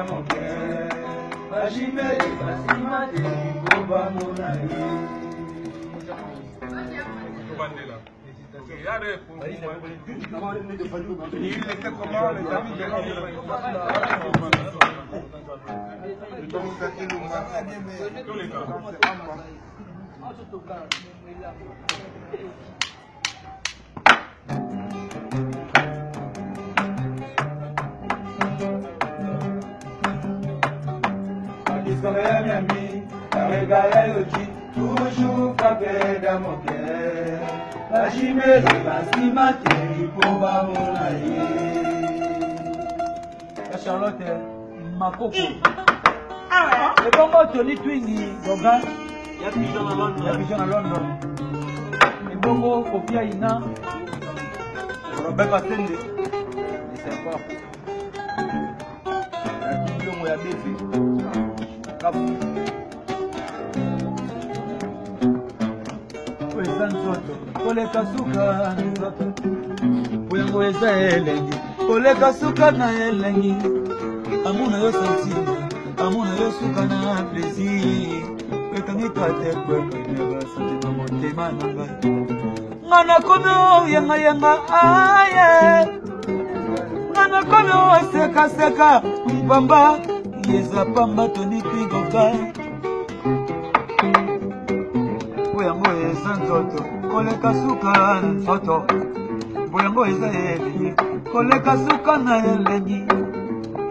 moke bashimeli basimate koba monaye Bandela. Il était comment les amis toujours frappé dans mon cœur. La chimère, la cimate, pour va mon aïe. La Charlotte, ma coco. Et comment Tony Twingy, Gogan, il y a pigeon à London. Et Bobo, Kofia Ina, Rebecca Tende. C'est quoi? La pigeon, il y a bébé. Kabou. Koleka suka nzoto Puyango eza elengi Koleka suka na elengi Amuna yo sentima Amuna yo suka na plaisir Wekangi kate kweke Neba santima motema nanga Ngana kono yenga yenga aye Ngana kono seka seka Mpamba Yeza pamba toni pingoka Boyango eza nzoto koleka suka na nzoto boyango eza elengi koleka suka na elengi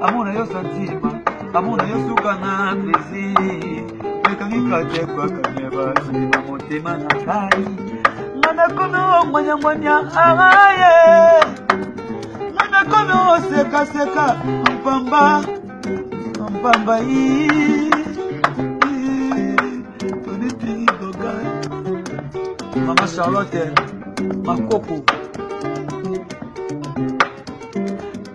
amona yo santima amona yo suka na plaisir wekangi kate kwakanyeba santima motema na ngai ngana kono mwanyamwanya aye ngana kono seka seka mpamba mpamba Mama Charlotte, ma coco.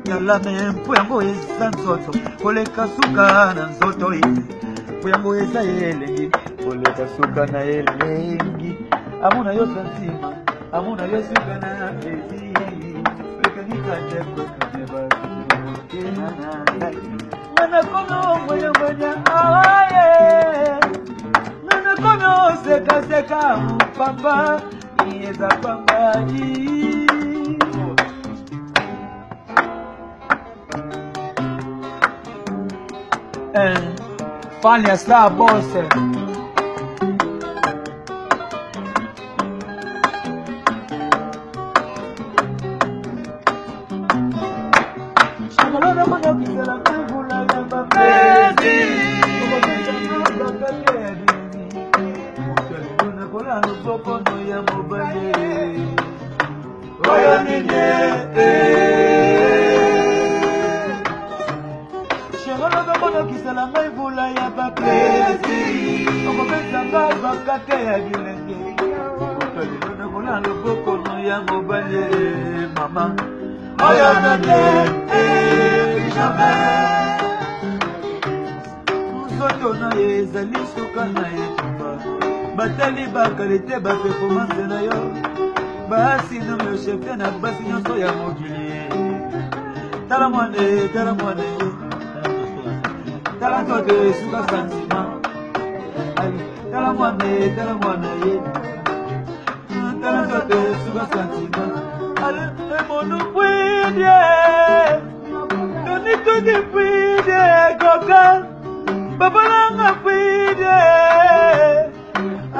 Yala me puyango eza nzoto, koleka suka na nzoto ine. Puyango eza elengi, koleka suka na elengi. Amuna yo santima, amuna yo suka na plaisir. Wekangi kate kwakanyeba santima na ngai. Ngana kono mwanya mwanya aye. Kono seka seka papa yeza pamba Fanya star boss Shabalona mwana kisela kuvula ya bapezi Popono ya mobile Oyo nine Shengolo bemono kisala ngai vula ya bapezi Okopesa ngai bakate ya bilenge Okolilona kolano popono ya mobile Mama Oyo nine Jamais Nzoto na ye ezali suka na ye Batali bakalite ba performance na yo Basi no me chefia na basi nyonso ya mokili Tala mwane Tala nzote suka santima Tala mwane ye Tala nzote suka santima Ale emonu pwidye Doni tuki pwidye Koka Babalanga pwidye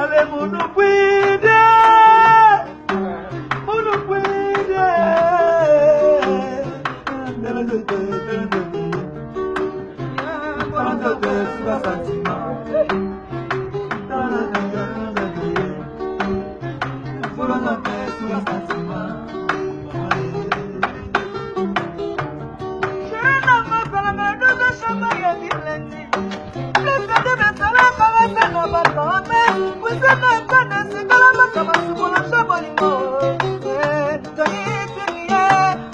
Ale munu puide Tala nzote suka santima Tala nzote suka santima Shena masala madogo shama ya bileni Lesa de besala kawasa na batome Kusema kane sikala makama sukula shabolimo Tohitinie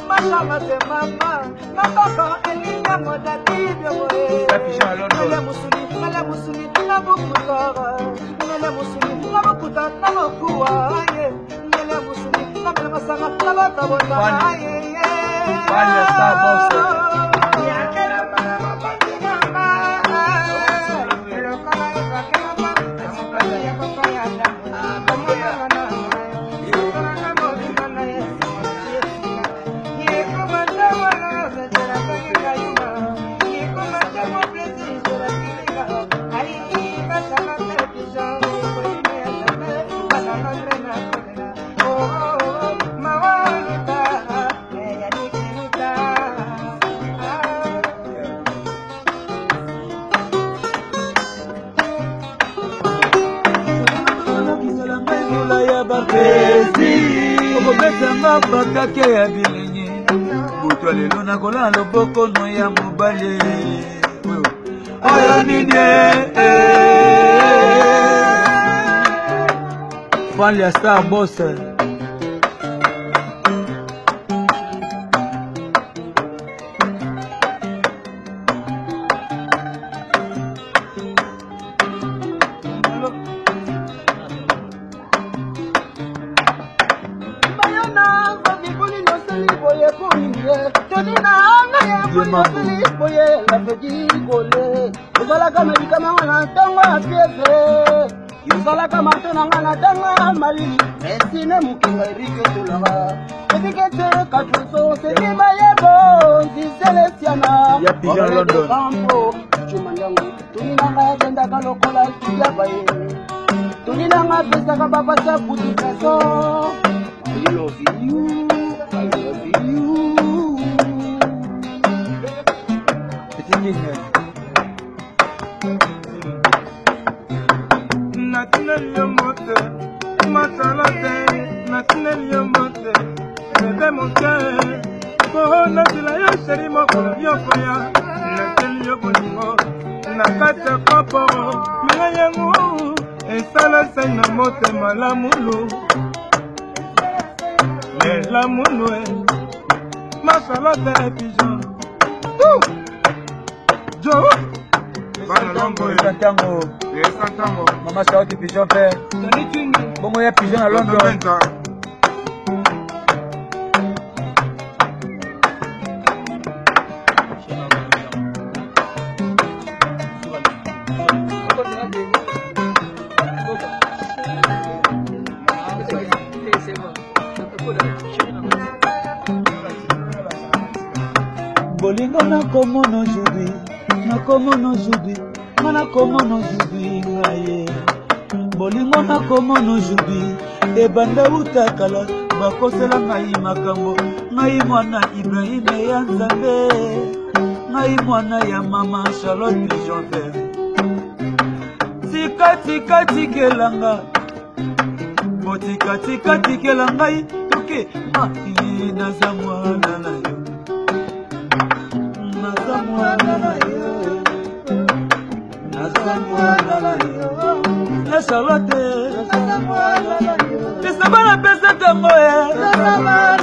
mashama se mama Nakaka elinya moda tibyo moe Nele musuli na bukutara Nele musuli na bukuta na bukuwa Nele musuli na masanga na batabota Fanya star boss okobetanga bakake ya bilengi butu lelo nakola loboko no ya mobali oyo nini fan ya star boss Yozalaka medikama na ntango ya piese yozalaka matonanga na ntango malili esine mokinga erike tolaka etikete katuso seki mayebo nziselesiana wamedekampo cumandango tuninanga yatendaka lokola kiyabaye tuninanga pesaka bapasa puti peso I love you, I love you. Natinel yomote, masalate, natinel yomote, bébé mon cœur, oh natila yo chéri moko yokoya, natel yobolingo, nakata kopo, mila yangu, esala sai na mote malamulu, melamulu masalate pigeon, Joe. Santango Mama Charlotte Pigeon fait Bongo ya Pigeon à Londres Bolingo na komo no jubi na komo no jubi mana komo no jubi ngaye bolingo na komo no jubi ebanda utakala bakosela ngai makambo ngai mwana Ibrahim ya Nzambe ngai mwana ya mama Charlotte Pigeon fait tika tikelanga botika tikelanga toke ma naza mwana na yo naza mwana na yo Charlotte, c'est ça la peste de moi.